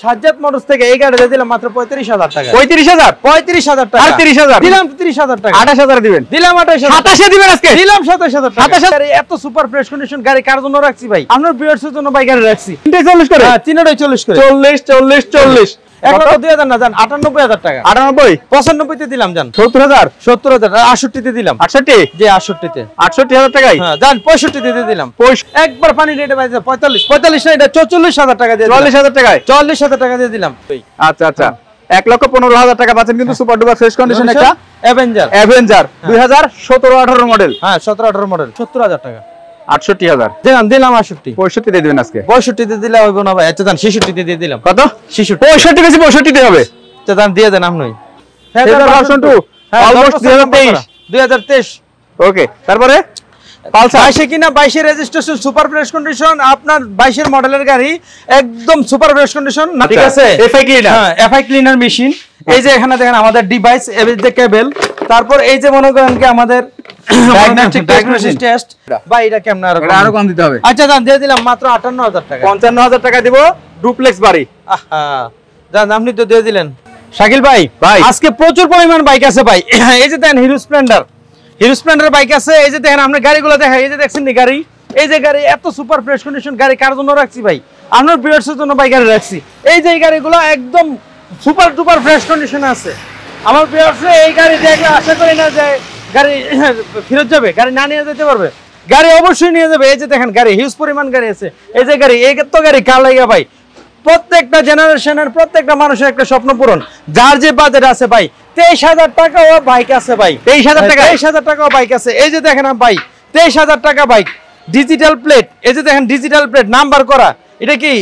Sajjad motors থেকে এই গাড়ি দিয়ে দিলাম মাত্র 35,000 টাকা। 35,000 টাকা। আর 30,000 দিলাম 30,000 টাকা। 28,000 দিবেন। দিলাম 28,000। 27 দিবেন আজকে। দিলাম 27,000 টাকা। 27,000 এত সুপার ফ্রেশ কন্ডিশন গাড়ি কার জন্য রাখছি ভাই? আপনার ভিউয়ার্সের জন্য ভাই গাড়ি রাখছি। 40 করে। হ্যাঁ, 340 করে। 40 1,02,000 না জান 98,000 টাকা। 98 95 তে দিলাম জান। 70,000 70,000 68 তে দিলাম। 68 জি 68 তে। 68,000 টাকায়। হ্যাঁ জান 65 তে দিয়ে দিলাম। একবার পানি রেটে ভাই 45 না এটা 44,000 টাকা দিয়ে দিলাম। 44,000 টাকায়। 44,000 টাকা দিয়ে দিলাম। আচ্ছা আচ্ছা 1,15,000 টাকা পাচ্ছেন কিন্তু সুপার ডুপার ফ্রেশ কন্ডিশন একটা অ্যাভেঞ্জার 2017-18 মডেল। হ্যাঁ 17-18 মডেল 70,000 টাকা। 68,000 দিলাম 68। 65 দিয়ে দিবেন আজকে। 65 তে দিলে হইব না ভাই। আচ্ছা জান 66 তে দিয়ে দিলাম। কত? 65 বেশি 65 তে হবে। আচ্ছা জান দিয়ে দেন আপনি। Phasor version 2 almost 2023। ওকে তারপরে পালসার 22 কিনা 22 রেজিস্ট্রেশন সুপার ফ্রেশ কন্ডিশন আপনার 22 মডেলের গাড়ি একদম সুপার ফ্রেশ কন্ডিশন ঠিক আছে। FI cleaner. হ্যাঁ এফআই ক্লিনার মেশিন। এই যে এখানে দেখেন আমাদের ডিভাইস এই যে কেবল তারপর এই যে মনে করেন কি আমাদের ডায়াগনস্টিক টেস্ট ভাই এটা কেমন আরো কম দিতে হবে। আচ্ছা জান দিয়ে দিলাম মাত্র 58,000 টাকা। 55,000 টাকা দিব ডুপ্লেক্স বাড়ি। আহা জান আপনি তো দিয়ে দিলেন। শাকিল ভাই আজকে প্রচুর পরিমাণ বাইক আছে ভাই। এই যে দেখেন হিরো স্প্লেন্ডার বাইক আছে। এই যে দেখেন আপনার গাড়িগুলো দেখা এই যে দেখছেন নি গাড়ি এই যে গাড়ি এত সুপার ফ্রেশ কন্ডিশন গাড়ি কার জন্য রাখছি ভাই? আপনার ভিউয়ার্সের জন্য ভাই গাড়ি রাখছি। এই যে এই গাড়িগুলো একদম সুপার ডুপার ফ্রেশ কন্ডিশনে আছে। আমার ভিউয়ার্স এই গাড়ি দেখলে আশা করি না যে গাড়ি ফেরত যাবে, গাড়ি না নিয়ে যেতে পারবে। গাড়ি অবশ্যই নিয়ে যাবে। এই যে দেখেন গাড়ি হিউজ পরিমাণ গাড়ি আছে। এই যে গাড়ি এই তো গাড়ি কার লাগা ভাই? প্রত্যেকটা জেনারেশনের প্রত্যেকটা মানুষের একটা স্বপ্ন পূরণ। যার যে বাজেট আছে ভাই 23,000 টাকাও বাইক আছে ভাই। 23,000 টাকাও বাইক আছে। এই যে দেখেন ভাই 23,000 টাকা বাইক ডিজিটাল প্লেট। এই যে দেখেন ডিজিটাল প্লেট নাম্বার করা। এটা কি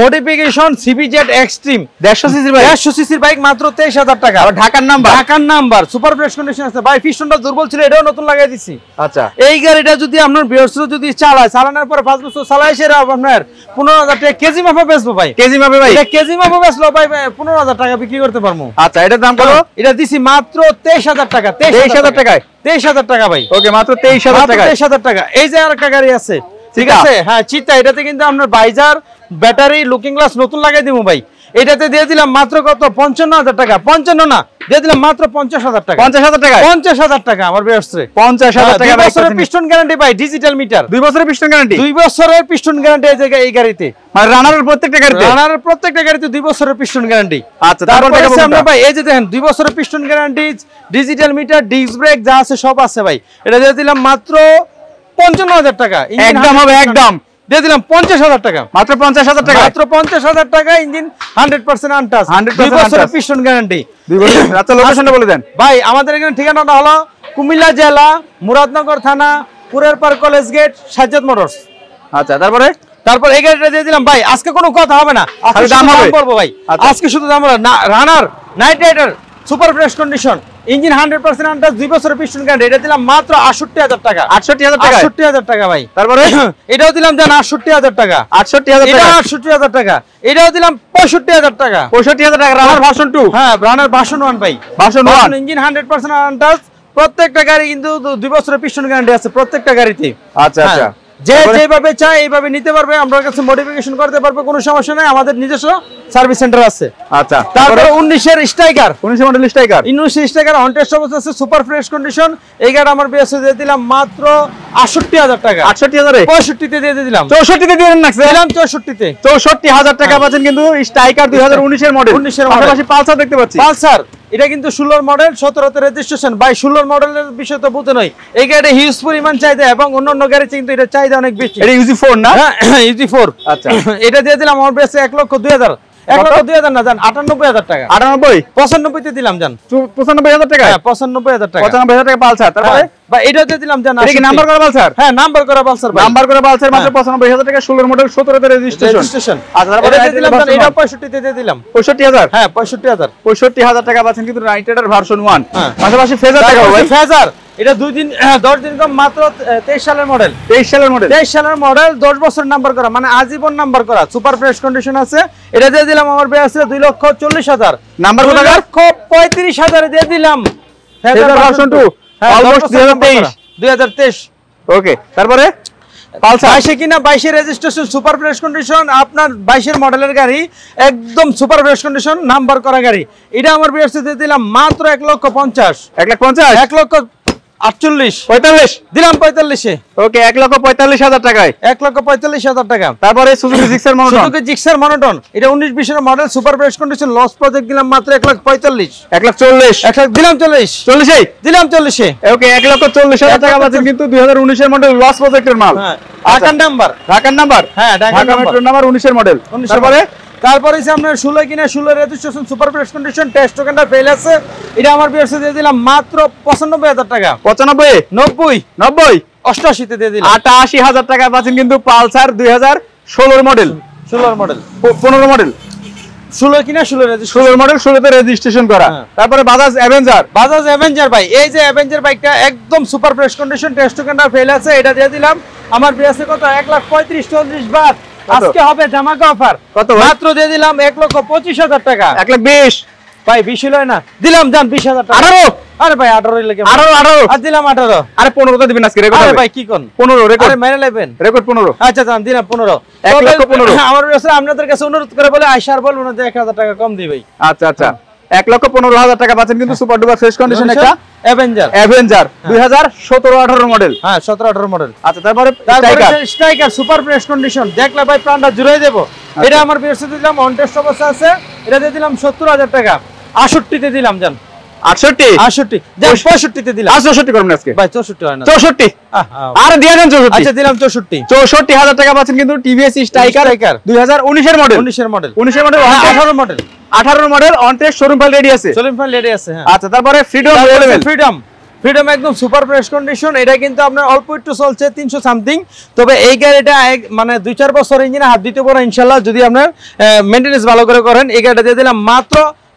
মডিফিকেশন সিবিজেড এক্সট্রিম 150 সিসির বাইক মাত্র 23,000 টাকা। আর ঢাকার নাম্বার সুপার ফ্রেশ কন্ডিশন আছে ভাই। পিস্টনটা দুর্বল ছিল এটাও নতুন লাগাই দিছি। আচ্ছা এই গাড়িটা যদি আপনার ভিউয়ার্স যদি চালানোর পরে 5 বছর চালায় সেরা আপনার 15,000 টাকা কেজি মাপে বেচবো ভাই। কেজি মাপে ভাই এটা কেজি মাপে বেচলো ভাই 15,000 টাকা বিক্রি করতে পারবো। আচ্ছা এটার দাম কত? এটা দিছি মাত্র 23,000 টাকা। 23,000 টাকায়। 23,000 টাকা ভাই। ওকে মাত্র 23,000 টাকা। 23,000 টাকা। এই যে আরেকটা গাড়ি আছে ঠিক আছে। হ্যাঁ চিতা এটাতে কিন্তু আপনার বাইজার ব্যাটারি লুকিং গ্লাস নতুন লাগাই দিব ভাই। এটাতে দিয়ে দিলাম মাত্র কত 55,000 টাকা। 55 না দিয়ে দিলাম মাত্র 50,000 টাকা। 50,000 টাকা 50,000 টাকা আমার ভিউয়ার্সে 50,000 টাকা। 2 বছরের পিস্টন গ্যারান্টি ভাই ডিজিটাল মিটার। 2 বছরের পিস্টন গ্যারান্টি। 2 বছরের পিস্টন গ্যারান্টি এই গাড়িতে। মানে রানারের প্রত্যেকটা গাড়িতে 2 বছরের পিস্টন গ্যারান্টি। আচ্ছা তারপরে আমরা ভাই এই যে দেখেন 2 বছরের piston guarantee digital meter disc brake যা আছে সব আছে ভাই। এটা দিয়ে দিলাম মাত্র 55,000 টাকা। একদম হবে একদম দিয়ে দিলাম 50,000 টাকা। মাত্র 50,000 টাকা। মাত্র 50,000 টাকা। Engine 100% untouch. 2 বছরের পিস্টন গ্যারান্টি। 2 বছর। আচ্ছা লোকেশনটা বলে দেন ভাই। আমাদের এখানে ঠিকানাটা হলো কুমিল্লা জেলা মুরাদনগর থানা পুরের পার কলেজ গেট সাজ্জাদ মোটরস। আচ্ছা তারপর এই গাড়িটা দিয়ে দিলাম ভাই। আজকে কোনো কথা হবে না, আজকে দাম বলবো ভাই। আজকে শুধু দাম হবে না। Runner Knight Rider super fresh condition engine 100% untouch 2 বছরের পিস্টন গ্যারান্টি। এটা দিলাম মাত্র 68,000 টাকা। 68,000 টাকা ভাই। তারপরে এটাও দিলাম জান 68,000 টাকা। 68,000 টাকা। 68,000 টাকা। এটাও দিলাম 65,000 টাকা। 65,000 টাকা। রানার ভার্সন 2। হ্যাঁ রানার ভার্সন 1 ভাই। Version 1 engine 100% untouch. প্রত্যেকটা গাড়ি কিন্তু 2 বছরের পিস্টন গ্যারান্টি আছে প্রত্যেকটা গাড়িতে। আচ্ছা আচ্ছা যে যেভাবে চায় এইভাবে নিতে পারবে। আমরা কাছে মডিফিকেশন করতে পারবে, কোনো সমস্যা নাই। আমাদের নিজস্ব সার্ভিস সেন্টার আছে। আচ্ছা তারপরে 19 এর striker 19 model striker 19 striker on test অবস্থা আছে সুপার ফ্রেশ কন্ডিশন। এই গাড়ি আমার বিএসএ দিয়ে দিলাম মাত্র 68,000 টাকা। 68,000 এ 65 তে দিয়ে দিলাম। 64 তে দিয়ে দেন নাকি? দিলাম 64 তে। 64,000 টাকা পাচ্ছেন কিন্তু স্ট্রাইকার 2019 এর মডেল। 19 এর মডেল। পাশাপাশি পালসার দেখতে পাচ্ছি। পালসার এটা কিন্তু 16 মডেল 17 তে রেজিস্ট্রেশন ভাই। 16 মডেলের বিষয় তো বুঝতে নয়। এই গাড়িটা হিউজ পরিমাণ চাহিদা এবং অন্যান্য গাড়ি কিন্তু এটা চাহিদা অনেক বেশি। এটা ইউজি 4 না? হ্যাঁ ইউজি 4। আচ্ছা এটা দিয়ে দিলাম আমার বেসে 1,02,000 1,02,000 না জান 98,000 টাকা। 98 95 তে দিলাম জান 95,000 টাকা। হ্যাঁ 95,000 টাকা। 95,000 টাকা পালসার। তারপরে ভাই এটা দিয়ে দিলাম জান। এটা কি নাম্বার করা পালসার? হ্যাঁ নাম্বার করা পালসার ভাই। নাম্বার করা পালসার মাত্র 95,000 টাকা। 16 মডেল 17 তে রেজিস্ট্রেশন। আচ্ছা তারপরে এটা দিলাম জান। এটা 65 তে দিয়ে দিলাম 65,000। হ্যাঁ 65,000। 65,000 টাকা পাচ্ছেন কিন্তু নাইট রাইডার ভার্সন 1। পাশাপাশি ফেজার টাকা ভাই। ফেজার এটা 10 দিন কম মাত্র 23 সালের মডেল। 23 সালের মডেল 10 বছর নাম্বার করা মানে আজীবন নাম্বার করা সুপার ফ্রেশ কন্ডিশন আছে। এটা দিয়ে দিলাম আমার বেসে 2,40,000 নাম্বার কত? 2,35,000 দিয়ে দিলাম ফেজার ভার্সন 2 অলমোস্ট 2023। ওকে তারপরে পালসার 22 কিনা 22 রেজিস্ট্রেশন সুপার ফ্রেশ কন্ডিশন, আপনার 22 মডেলের গাড়ি, একদম সুপার ফ্রেশ কন্ডিশন, নাম্বার করা গাড়ি। এটা আমার বিএসসিতে দিলাম মাত্র 1,50,000 1,50,000 1,48,45 দিলাম 45-এ। ওকে 1,45,000 টাকায় 1,45,000 টাকা। তারপরে Suzuki Gixxer monotone, Suzuki Gixxer monotone, এটা 19-20 এর model, super fresh condition, loss project দিলাম মাত্র 1,45,000 1,40,000 দিলাম 40 দিলাম 40-এ। ওকে 1,40,000 টাকা পাচ্ছেন কিন্তু 2019 এর মডেল লস প্রজেক্টের মাল। হ্যাঁ, ঢাকার নাম্বার, ঢাকার নাম্বার, হ্যাঁ ঢাকা মেট্রো নাম্বার 19 এর মডেল। তারপরে হচ্ছে আপনার 16 কিনা 16 registration super fresh condition, test টোকেনটা ফেল আছে, এটা আমার বিএসসি দিয়ে দিলাম মাত্র 95,000 টাকা। 95 90 90 88 তে দিয়ে দিলাম 88,000 টাকা পাচ্ছেন কিন্তু পালসার 2016 মডেল, 16 মডেল 15 মডেল, 16 কিনা 16 রেজিস্ট্রেশন 16 মডেল 16 তে রেজিস্ট্রেশন করা। তারপরে বাজাজ অ্যাভেঞ্জার ভাই, এই যে অ্যাভেঞ্জার বাইকটা একদম সুপার ফ্রেশ কন্ডিশন, টেস্ট টোকেনটা ফেল আছে, এটা দিয়ে দিলাম আমার বিএসসি কত 1,35,40 বাদ। আজকে হবে ধামাকা অফার, কত মাত্র দিয়ে দিলাম 1,25,000 টাকা। 1,20,000 ভাই 20 লয় না, দিলাম জান 20,000 টাকা। 18 আরে ভাই 18 লাগে 18 আর দিলাম 18। আরে 15 তো দিবেন আজকে রেকর্ড। আরে ভাই কি কোন 15 রেকর্ড, আরে মেনে নেবেন রেকর্ড 15। আচ্ছা জান দিলাম 15। 1,15,000 আমার কাছে আপনাদের কাছে অনুরোধ করে বলে আইসার বলবো না যে 1,000 টাকা কম দিই ভাই। আচ্ছা আচ্ছা 1,15,000 টাকা পাচ্ছেন কিন্তু সুপার ডুপার ফ্রেশ কন্ডিশন একটা অ্যাভেঞ্জার 2017-18 মডেল। হ্যাঁ 17-18 মডেল। আচ্ছা তারপরে স্ট্রাইকার সুপার ফ্রেশ কন্ডিশন, দেখলে ভাই প্রাণটা জুড়াই দেব। এটা আমার বিএসসি দিলাম অন টেস্ট অবস্থা আছে, এটা দিয়ে দিলাম 70,000 টাকা। 68 তে দিলাম জান, 68 জান 65 তে দিলাম। 64 করবেন আজকে ভাই 64 হয় না, 64 আর দিয়ে দেন 64। আচ্ছা দিলাম 64,000 টাকা পাচ্ছেন কিন্তু টিভিএস স্ট্রাইকার 2019 এর মডেল, 19 এর model 18 model 18 model on test showroom file ready আছে, শোরুম ফাইল রেডি আছে। হ্যাঁ আচ্ছা তারপরে ফ্রিডম একদম সুপার ফ্রেশ কন্ডিশন, এটা কিন্তু আপনার অল্প একটু চলছে 300 সামথিং, তবে এই গাড়িটা মানে 2-4 বছর ইঞ্জিনে হাত দিতে পারো ইনশাআল্লাহ, যদি আপনার মেইনটেনেন্স ভালো করে করেন। এই গাড়িটা দিয়ে দিলাম মাত্র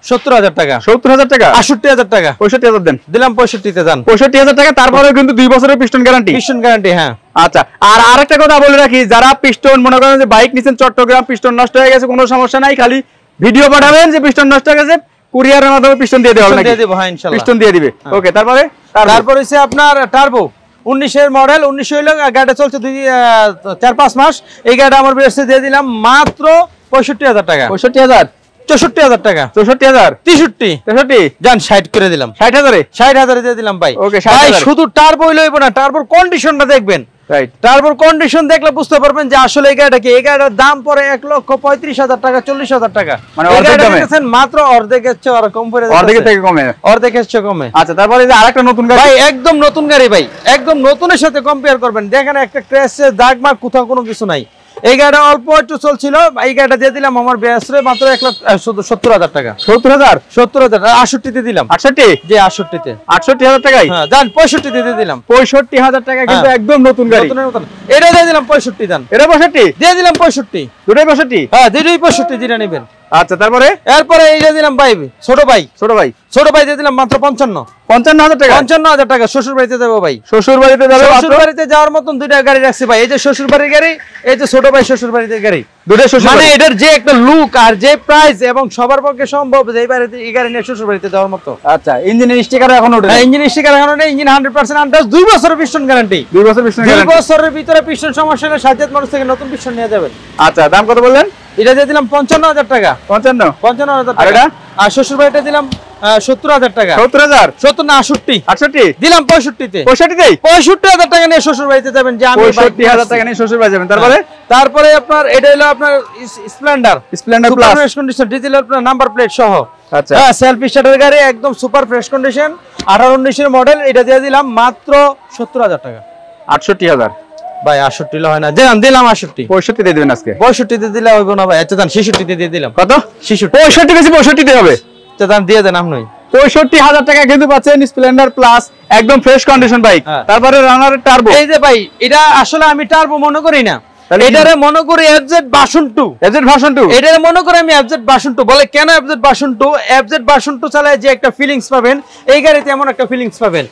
70,000 টাকা। 70,000 টাকা 68,000 টাকা 65,000 দেন, দিলাম 65 তে যান। 65,000 টাকা। তারপরে কিন্তু 2 বছরের পিস্টন গ্যারান্টি, হ্যাঁ। আচ্ছা আর আরেকটা কথা বলে রাখি, যারা পিস্টন মনে করেন যে বাইক নিছেন চট্টগ্রাম, পিস্টন নষ্ট হয়ে গেছে, কোনো সমস্যা নাই, খালি ভিডিও পাঠাবেন যে পিস্টন নষ্ট হয়ে গেছে, কুরিয়ারের মাধ্যমে পিস্টন দিয়ে দেওয়া হবে নাকি? দিয়ে দেব, হ্যাঁ ইনশাআল্লাহ পিস্টন দিয়ে দিবে। ওকে তারপরে হচ্ছে আপনার টার্বো 19 এর মডেল, 19 হইলো, গাড়িটা চলছে 4-5 মাস। এই গাড়িটা আমার বিএসসি দিয়ে দিলাম মাত্র 65,000 টাকা। 65,000 64,000 টাকা 64,000 63 জান 60 করে দিলাম। 60,000 দিয়ে দিলাম ভাই। ওকে ভাই শুধু টার্বো লইব না, টার্বোর কন্ডিশনটা দেখবেন। রাইট, টার্বোর কন্ডিশন দেখলে বুঝতে পারবেন যে আসলে এই গাড়িটা কি। এই গাড়িটার দাম পড়ে 1,35,000 টাকা, 40,000 টাকা, মানে অর্ধেক দামে মাত্র অর্ধেকের চেয়ে আর কম পড়ে, অর্ধেকের থেকে কমে, অর্ধেকের চেয়ে কমে। আচ্ছা তারপরে যে আরেকটা নতুন গাড়ি ভাই, একদম নতুন গাড়ি ভাই, একদম নতুনের সাথে কম্পেয়ার করবেন, দেখেন একটা ক্র্যাশের দাগ মার্ক কোথাও কোনো কিছু নাই। এই গাড়িটা অল্প একটু চলছিল, এই গাড়িটা দিয়ে দিলাম আমার বিএসসি মাত্র 1,70,000 টাকা। 70,000 68 তে দিলাম। 68 জি 68 তে 68,000 টাকায়। হ্যাঁ জান 65 তে দিয়ে দিলাম। 65,000 টাকা কিন্তু একদম নতুন গাড়ি, এটা দিয়ে দিলাম 65 জান। এটা 65 দিয়ে দিলাম 65, দুটোই 65। হ্যাঁ দুটোই 65 যেটা নেবেন। আচ্ছা তারপরে এরপরে এইটা দিলাম ভাই ছোট ভাই দিয়ে দিলাম মাত্র 55,000 টাকা। 55,000 টাকা শ্বশুর বাড়িতে দেবো ভাই, শ্বশুর বাড়িতে যাবে। শ্বশুর বাড়িতে যাওয়ার মতন দুইটা গাড়ি রাখছি ভাই, এই যে শ্বশুর বাড়ির গাড়ি, এই যে ছোট ভাই শ্বশুর বাড়িতে গাড়ি, দুটোই শ্বশুর। মানে এটার যে একটা লুক আর যে প্রাইস এবং সবার পক্ষে সম্ভব যে এই গাড়ি নিয়ে শ্বশুর বাড়িতে যাওয়ার মতো। আচ্ছা ইঞ্জিনের স্টিকার এখন ওঠে? ইঞ্জিন স্টিকার এখন নেই, ইঞ্জিন 100% আনটাস, 2 বছরের পিস্টন গ্যারান্টি। 2 বছর পিস্টন গ্যারান্টি, 2 বছরের ভিতরে পিস্টন সমস্যা হলে সাজ্জাদ মানুষ থেকে নতুন পিস্টন নিয়ে যাবেন। আচ্ছা দাম কত বললেন? এটা দিয়ে দিলাম 55,000 টাকা। 55,000 টাকা। আর শ্বশুর বাড়িতে দিলাম 70,000 টাকা। 70,000 70 না 68 দিলাম 65 তে। 65,000 টাকা নিয়ে শ্বশুর বাড়িতে যাবেন, যে আমি 65,000 টাকা নিয়ে শ্বশুর বাড়ি যাবেন। তারপরে আপনার এটা হলো আপনার Splendor plus fresh condition, digital আপনার নাম্বার প্লেট সহ। আচ্ছা হ্যাঁ সেলফ স্টার্টার গাড়ি, একদম সুপার ফ্রেশ কন্ডিশন, 18-19 এর মডেল। এটা দিয়ে দিলাম মাত্র 70,000 টাকা। 68,000 ভাই 68 লো হয় না, জান দিলাম 68। 65 দিয়ে দিবেন আজকে। 65 তে দিলে হইব না ভাই। আচ্ছা জান 66 তে দিয়ে দিলাম। কত? 65 বেশি 65 তে হবে। আচ্ছা জান দিয়ে দেন আপনি। 65,000 টাকা কিন্তু পাচ্ছেন স্প্লেন্ডার প্লাস, একদম ফ্রেশ কন্ডিশন বাইক। তারপরে রানারের টার্বো। এই যে ভাই এটা আসলে আমি টার্বো মনে করি না, এটারে মনে করি এফজেড ভার্সন 2। এটারে মনে করি আমি এফজেড ভার্সন 2। বলে কেন এফজেড ভার্সন 2? এফজেড ভার্সন 2 চালায় যে একটা ফিলিংস পাবেন, এই গাড়িতে এমন একটা ফিলিংস পাবেন।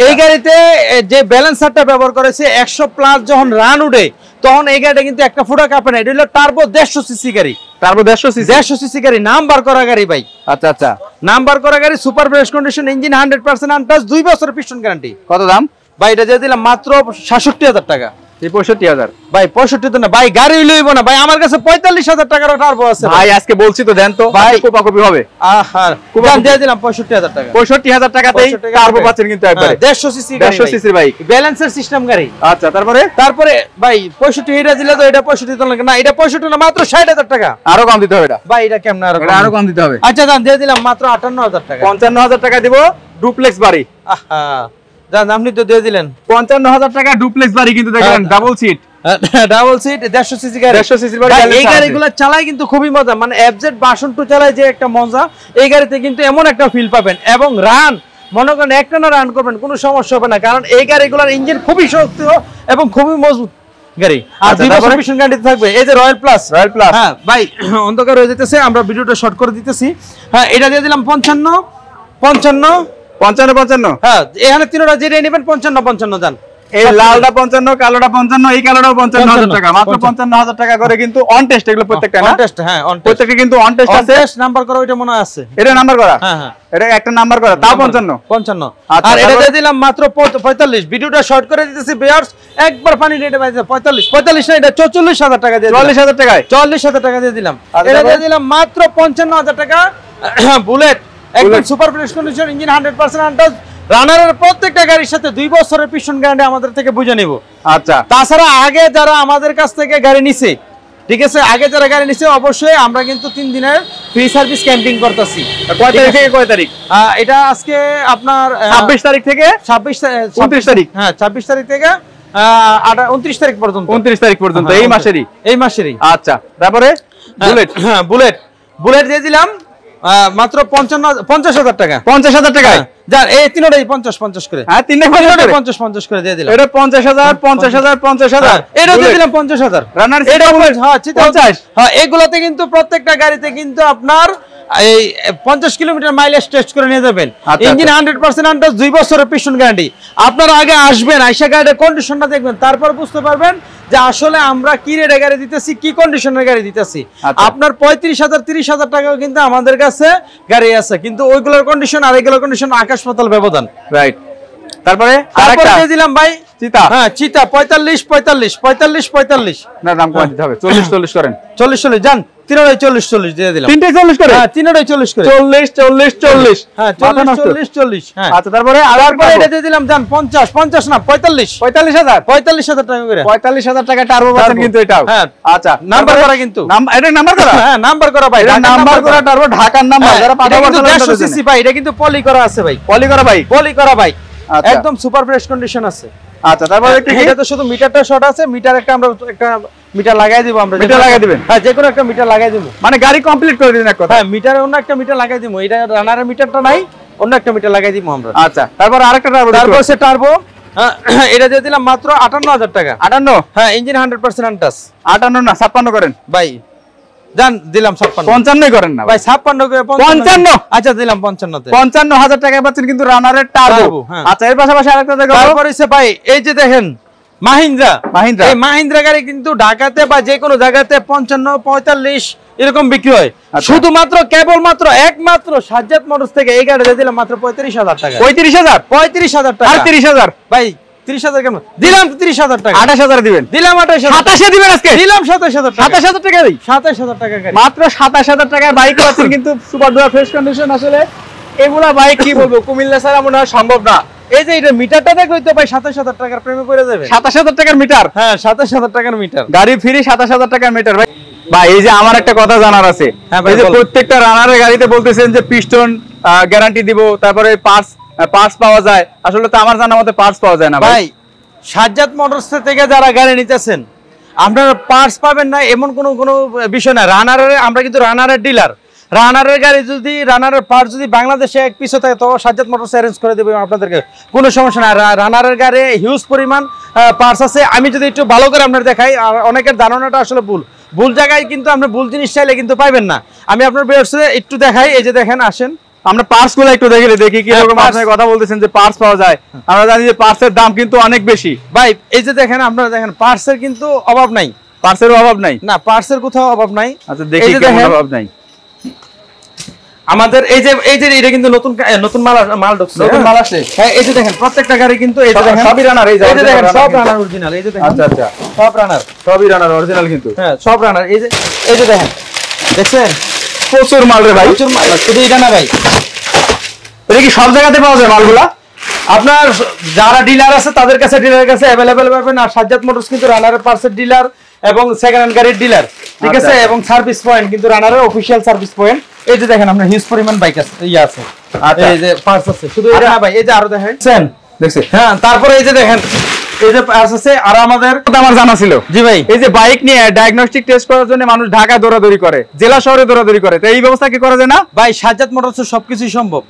এই গাড়িতে যে ব্যালেন্সারটা ব্যবহার করেছে 100+ যখন রান উঠে, তখন এই গাড়িটা কিন্তু একটা ফুটা কাঁপে না। এটা হলো টার্বো 150 সিসি গাড়ি। টার্বো 150 সিসি গাড়ি, নাম্বার করা গাড়ি ভাই। আচ্ছা আচ্ছা নাম্বার করা গাড়ি, super fresh condition, engine 100% untouch, 2 বছরের পিস্টন গ্যারান্টি। কত দাম ভাই? এটা দিয়ে দিলাম মাত্র 67,000 টাকা। এই 65000 ভাই 65 তো না ভাই, গাড়ি লইব না ভাই, আমার কাছে 45000 টাকার টার্বো আছে ভাই। আজকে বলছি তো দেন তো ভাই, কোপাকপি হবে। আহা কুপন দিয়ে দিলাম 65000 টাকা। 65000 টাকাতেই টার্বো পাচ্ছেন কিন্তু একবারে 150 সিসি গাড়ি, 150 সিসির বাইক, ব্যালেন্সের সিস্টেম গাড়ি। আচ্ছা তারপরে ভাই 65 এটা দিলে তো এটা 65 তো না, এটা 65 না, মাত্র 60000 টাকা। আরো কম দিতে হবে এটা ভাই, এটা কেমন আরো কম দিতে হবে? আচ্ছা দাম দিয়ে দিলাম মাত্র 58000 টাকা। 55000 টাকা দিব ডুপ্লেক্স বাড়ি। আহা দাম আপনি তো দিয়ে দিলেন 55000 টাকা ডুপ্লেক্স বাড়ি, কিন্তু দেখেন double seat, double seat 150 CC গাড়ি, 150 সিসির বাড়ি। এই গাড়িগুলো চালাই কিন্তু খুবই মজা, মানে এফজেড ভার্সন 2 চালায় যে একটা মজা, এই গাড়িতে কিন্তু এমন একটা ফিল পাবেন। এবং রান মনে করেন একটা রান করবেন কোনো সমস্যা হবে না, কারণ এই গাড়িগুলোর ইঞ্জিন খুবই শক্ত এবং খুবই মজবুত গাড়ি। আর 2 বছর পিছন গাড়িতে থাকবে এই যে রয়্যাল প্লাস। হ্যাঁ ভাই, অন্ধকার হয়ে যেতেছে, আমরা ভিডিওটা শর্ট করে দিতেছি। হ্যাঁ, এটা দিয়ে দিলাম 55। হ্যাঁ, এখানে তিনটা যেটা নেবেন 55 জান। এই লালটা 55, কালোটা 55, এই কালোটাও 55000 টাকা, মাত্র 55000 টাকা করে কিন্তু অন টেস্ট এগুলো প্রত্যেকটা না? অন টেস্ট, হ্যাঁ অন টেস্ট, প্রত্যেকটা কিন্তু অন টেস্ট আছে। নাম্বার করা ওইটা মনে আছে, এটা নাম্বার করা। হ্যাঁ হ্যাঁ, এটা একটা নাম্বার করা, তাও 55। আর এটা দিয়ে দিলাম মাত্র 45। ভিডিওটা শর্ট করে দিতেছি ভিউয়ার্স, একবার পানি রেটে বাইছে 45 না, এটা 44000 টাকা দিয়ে 44000 টাকায় 44000 টাকা দিয়ে দিলাম। এটা দিয়ে দিলাম মাত্র 55000 টাকা। বুলেট একদম super fresh condition, engine 100% untouch, রানারের প্রত্যেকটা গাড়ির সাথে 2 বছরের পিছন গ্যারান্টি আমাদের থেকে বুঝে নিব। আচ্ছা, তাছাড়া আগে যারা আমাদের কাছ থেকে গাড়ি নিছে, ঠিক আছে, আগে যারা গাড়ি নিছে অবশ্যই আমরা কিন্তু 3 দিনের ফ্রি সার্ভিস ক্যাম্পিং করতেছি। কয় তারিখ থেকে কয় তারিখ? এটা আজকে আপনার 26 তারিখ থেকে 29 তারিখ। হ্যাঁ, 26 তারিখ থেকে 29 তারিখ পর্যন্ত। 29 তারিখ পর্যন্ত এই মাসেরই। আচ্ছা, তারপরে বুলেট। হ্যাঁ, বুলেট দিয়ে দিলাম মাত্র 50000 টাকা। 50000 টাকায় যার এই তিনটাই 50 করে। হ্যাঁ, তিনটাই 50 করে দিয়ে দিলাম। এটা 50000 এটা দিয়ে দিলাম 50000। রানার এটা হ্যাঁ 50। হ্যাঁ, এগুলাতে কিন্তু প্রত্যেকটা গাড়িতে কিন্তু আপনার এই 50 কিলোমিটার মাইলেজ টেস্ট করে নিয়ে যাবেন। ইঞ্জিন 100% আনটাচ, 2 বছরের পিছন গ্যারান্টি। আপনারা আগে আসবেন, আইসা গাড়ির কন্ডিশনটা দেখবেন, তারপর বুঝতে পারবেন যে আসলে আমরা কি রেটে গাড়ি দিতেছি, কি কন্ডিশনের গাড়ি দিতেছি। আপনার 35000 30000 টাকাও কিন্তু আমাদের কাছে গাড়ি আছে, কিন্তু ওইগুলোর কন্ডিশন আর এইগুলোর কন্ডিশন আকাশ পাতাল ব্যবধান। রাইট। তারপরে দিয়ে দিলাম ভাই চিতা। হ্যাঁ, চিতা 45 না, দাম কম দিতে হবে, 40 করেন। 40 জান, 40 দিয়ে দিলাম। 3টাই 40 করে? হ্যাঁ, 3টাই 40 করে। 40। হ্যাঁ, 40। হ্যাঁ, আচ্ছা, তারপরে এটা দিয়ে দিলাম জান 50 না 45000 টাকা করে। 45000 টাকা টার্বো পাচ্ছেন কিন্তু এটাও। হ্যাঁ, আচ্ছা, নাম্বার করা কিন্তু। এটা নাম্বার করা? হ্যাঁ, নাম্বার করা ভাই, এটা নাম্বার করা টার্বো, ঢাকার নাম্বার। যারা এটা কিন্তু 150 সিসি ভাই, এটা কিন্তু পলি করা আছে ভাই, পলি করা ভাই, একদম সুপার ফ্রেশ কন্ডিশন আছে। আচ্ছা, তারপরে এটা তো শুধু মিটারটা শর্ট আছে, মিটার একটা আমরা একটা মিটার লাগাই দিব। আমরা মিটার লাগাই দিবেন? হ্যাঁ, যে কোনো একটা মিটার লাগাই দিব, মানে গাড়ি কমপ্লিট করে দিবেন এক কথা। হ্যাঁ, মিটারে অন্য একটা মিটার লাগাই দিব, এটা রানারের মিটারটা নাই, অন্য একটা মিটার লাগাই দিব আমরা। আচ্ছা, তারপর আরেকটা টার্বো, তারপর সে টার্বো। এটা দিয়ে দিলাম মাত্র 58000 টাকা। 58? হ্যাঁ, ইঞ্জিন 100% আনটাচ। 58 না 56 করেন ভাই, জান দিলাম 56। 55 করেন না ভাই, 56 করে 55। আচ্ছা, দিলাম 55 তে। 55000 টাকা পাচ্ছেন কিন্তু রানারের টার্বো। আচ্ছা, এর পাশাপাশি আরেকটা দেখাবো। তারপর হইছে ভাই এই যে দেখেন মাহিন্দ্রা। এই মাহিন্দ্রা গাড়ি কিন্তু ঢাকাতে বা যে কোনো জায়গাতে 55 45 এরকম বিক্রি হয়। শুধুমাত্র কেবলমাত্র একমাত্র সাজ্জাদ মোটরস থেকে এই গাড়ি দিয়ে দিলাম মাত্র 35000 টাকা। 35000 টাকা। আর 30000 ভাই, 30000 কেন দিলাম? 30000 টাকা। 28000 দিবেন? দিলাম 28000। 27 দিবেন আজকে? দিলাম 27000 টাকা। 27000 টাকা দিই? 27000 টাকা গাড়ি, মাত্র 27000 টাকার বাইক পাচ্ছেন কিন্তু সুপার ডুয়ার ফ্রেশ কন্ডিশন। আসলে এগুলা বাইক কি বলবো, কুমিল্লা ছাড়া মনে হয় সম্ভব না। এই যে এটা মিটারটা দেখো তো ভাই, 27000 টাকার প্রেমে পড়ে যাবে। 27000 টাকার মিটার? হ্যাঁ, 27000 টাকার মিটার, গাড়ি ফ্রি 27000 টাকার মিটার। ভাই ভাই, এই যে আমার একটা কথা জানার আছে, এই যে প্রত্যেকটা রানারের গাড়িতে বলতেছেন যে পিস্টন গ্যারান্টি দিব, তারপরে পার্টস পাওয়া যায়। আসলে তো আমার জানা মতে পার্টস পাওয়া যায় না ভাই। সাজ্জাদ মোটরস থেকে যারা গাড়ি নিতেছেন আপনারা পার্টস পাবেন না এমন কোনো বিষয় না। রানারের আমরা কিন্তু রানারের ডিলার। রানারের গাড়ি যদি রানারের পার্টস যদি বাংলাদেশে এক পিছু থাকে তো সাজ্জাদ মোটরস অ্যারেঞ্জ করে দেবে আপনাদেরকে, কোনো সমস্যা না। রানারের গাড়ি হিউজ পরিমাণ পার্টস আছে। আমি যদি একটু ভালো করে আপনার দেখাই, অনেকের ধারণাটা আসলে ভুল জায়গায়, কিন্তু আপনি ভুল জিনিস চাইলে কিন্তু পাইবেন না। আমি আপনার ভিউয়ার্সে একটু দেখাই, এই যে দেখেন, আসেন আমরা পার্টস গুলো একটু দেখি কি রকম। আপনি কথা বলতেছেন যে পার্টস পাওয়া যায়, আমরা জানি যে পার্টসের দাম কিন্তু অনেক বেশি। ভাই, এই যে দেখেন, আপনারা দেখেন পার্টসের কিন্তু অভাব নাই, পার্টসের অভাব নাই না, পার্টসের কোথাও অভাব নাই। আচ্ছা, দেখি কেমন অভাব নাই। আমাদের এই যে এটা কিন্তু নতুন মাল ঢুকছে, নতুন মাল আসছে। হ্যাঁ এই যে দেখেন প্রত্যেকটা গাড়ি কিন্তু এই যে দেখেন সবই রানার, এই যে দেখেন সব রানার অরিজিনাল, এই যে দেখেন আচ্ছা আচ্ছা সব রানার, সবই রানার অরিজিনাল কিন্তু। হ্যাঁ সব রানার, এই যে দেখেন দেখছেন প্রচুর মাল রে ভাই, প্রচুর মাল। শুধু এটা না ভাই, এটা কি সব জায়গাতে পাওয়া যায় মালগুলা? আপনার যারা ডিলার আছে তাদের কাছে, ডিলারের কাছে অ্যাভেলেবেল পাবেন। আর সাজ্জাদ মোটরস কিন্তু রানারের পার্সের ডিলার এবং সেকেন্ড হ্যান্ড গাড়ির ডিলার, ঠিক আছে, এবং সার্ভিস পয়েন্ট কিন্তু রানারের অফিশিয়াল সার্ভিস পয়েন্ট। এই যে দেখেন আপনার হিউজ পরিমাণ বাইক আছে, আছে, এই যে পার্টস আছে, শুধু এটা না ভাই, এই যে আরো দেখেন দেখছি। হ্যাঁ তারপরে এই যে দেখেন এই যে পার্টস আছে। আর আমাদের আমার জানা ছিল জি ভাই, এই যে বাইক নিয়ে ডায়াগনস্টিক টেস্ট করার জন্য মানুষ ঢাকা দৌড়াদৌড়ি করে, জেলা শহরে দৌড়াদৌড়ি করে, তো এই ব্যবস্থা কি করা যায় না ভাই? সাজ্জাদ মোটরস সবকিছুই সম্ভব।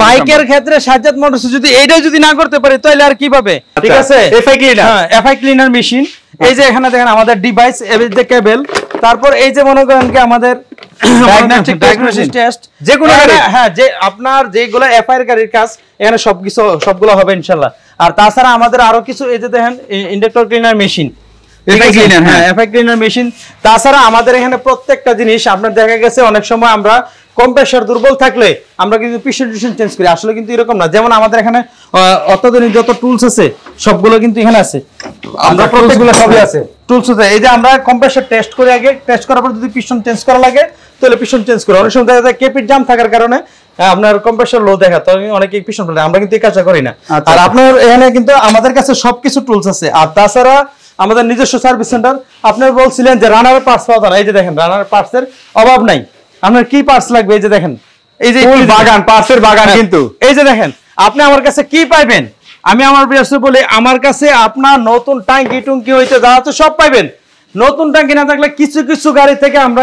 বাইকের ক্ষেত্রে সাজ্জাদ মোটরস যদি এইটাই যদি না করতে পারে তাহলে আর কিভাবে, ঠিক আছে? এফআই ক্লিনার, হ্যাঁ এফআই ক্লিনার মেশিন। এই যে এখানে দেখেন আমাদের ডিভাইস, এই যে কেবল, তারপর এই যে মনে করেন কি আমাদের ডায়াগনস্টিক টেস্ট, যে কোনো গাড়ি, হ্যাঁ যে আপনার যেগুলো এফআই এর গাড়ির কাজ এখানে সবগুলো হবে ইনশাআল্লাহ। আর তাছাড়া আমাদের আরো কিছু এই যে দেখেন inductor cleaner machine, FI cleaner, হ্যাঁ এফআই ক্লিনার মেশিন। তাছাড়া আমাদের এখানে প্রত্যেকটা জিনিস আপনার দেখা গেছে অনেক সময় আমরা কম্প্রেসর দুর্বল থাকলে আমরা কিন্তু পিস্টন চেঞ্জ করি, আসলে কিন্তু এরকম না। যেমন আমাদের এখানে অত্যাধুনিক যত টুলস আছে সবগুলো কিন্তু এখানে আছে, আমরা প্রত্যেকগুলো সবই আছে টুলস আছে। এই যে আমরা কম্প্রেসর টেস্ট করে আগে, টেস্ট করার পর যদি পিস্টন চেঞ্জ করা লাগে তাহলে পিস্টন চেঞ্জ করি। অনেক সময় দেখা যায় কেপির জাম থাকার কারণে আপনার কম্প্রেসর লো দেখা, তো অনেকেই পিস্টন ফেলে, আমরা কিন্তু এই কাজটা করি না। আর আপনার এখানে কিন্তু আমাদের কাছে সবকিছু টুলস আছে। আর তাছাড়া আমাদের নিজস্ব সার্ভিস সেন্টার। আপনারা বলছিলেন যে রানারের পার্টস পাওয়া যায় না, এই যে দেখেন রানারের পার্টসের অভাব নাই। আপনার কি পার্টস লাগবে এই যে দেখেন, এই যে বাগান, পার্টসের বাগান কিন্তু। এই যে দেখেন আপনি আমার কাছে কি পাইবেন, আমি আমার বিয়ার্স বলি আমার কাছে আপনার নতুন ট্যাঙ্কি টুঙ্কি হইতে যা আছে সব পাইবেন। নতুন ট্যাঙ্কি না থাকলে কিছু গাড়ি থেকে আমরা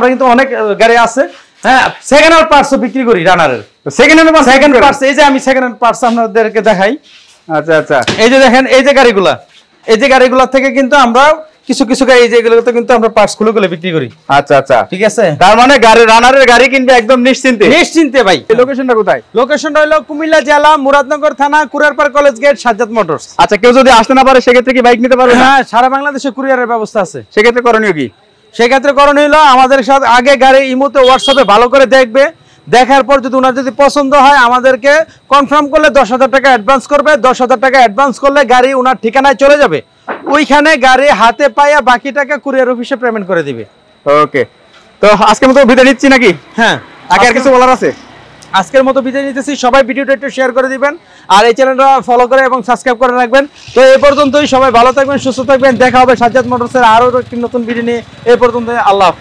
কিন্তু অনেক গাড়ি আছে, হ্যাঁ সেকেন্ড হ্যান্ড পার্টসও বিক্রি করি রানারের। সেকেন্ড হ্যান্ড পার্টস, এই যে আমি সেকেন্ড হ্যান্ড পার্টস আপনাদেরকে দেখাই। আচ্ছা আচ্ছা, এই যে দেখেন এই যে গাড়িগুলা থেকে কিন্তু আমরা কিছু গাড়ি, এই যে এগুলোতে কিন্তু আমরা পার্টস খুলে বিক্রি করি। আচ্ছা আচ্ছা, ঠিক আছে, তার মানে রানারের গাড়ি কিনবে একদম নিশ্চিন্তে ভাই। লোকেশনটা কোথায়? লোকেশনটা হলো কুমিল্লা জেলা, মুরাদনগর থানা, কুরিয়ারপাড় কলেজ গেট, সাজ্জাদ মোটরস। আচ্ছা, কেউ যদি আসতে না পারে সেক্ষেত্রে কি বাইক নিতে পারবে? হ্যাঁ সারা বাংলাদেশে কুরিয়ারের ব্যবস্থা আছে। সেক্ষেত্রে করণীয় কি? সেক্ষেত্রে করণীয় হলো আমাদের সাথে আগে গাড়ি ইমোতে হোয়াটসঅ্যাপে ভালো করে দেখবে, দেখার পর যদি ওনার যদি পছন্দ হয় আমাদেরকে কনফার্ম করলে 10,000 টাকা অ্যাডভান্স করবে। 10,000 টাকা অ্যাডভান্স করলে গাড়ি ওনার ঠিকানায় চলে যাবে, ওইখানে গাড়ি হাতে পাইয়া বাকি টাকা কুরিয়ার অফিসে পেমেন্ট করে দিবে। ওকে, তো আজকের মতো বিদায় নিচ্ছি নাকি? হ্যাঁ, আগে আর কিছু বলার আছে? আজকের মতো বিদায় নিতেছি। সবাই ভিডিওটা একটু শেয়ার করে দিবেন আর এই চ্যানেলটা ফলো করে এবং সাবস্ক্রাইব করে রাখবেন। তো এই পর্যন্তই, সবাই ভালো থাকবেন, সুস্থ থাকবেন। দেখা হবে সাজ্জাদ মোটরসের আরো একটি নতুন ভিডিও নিয়ে। এই পর্যন্ত, আল্লাহ হাফেজ।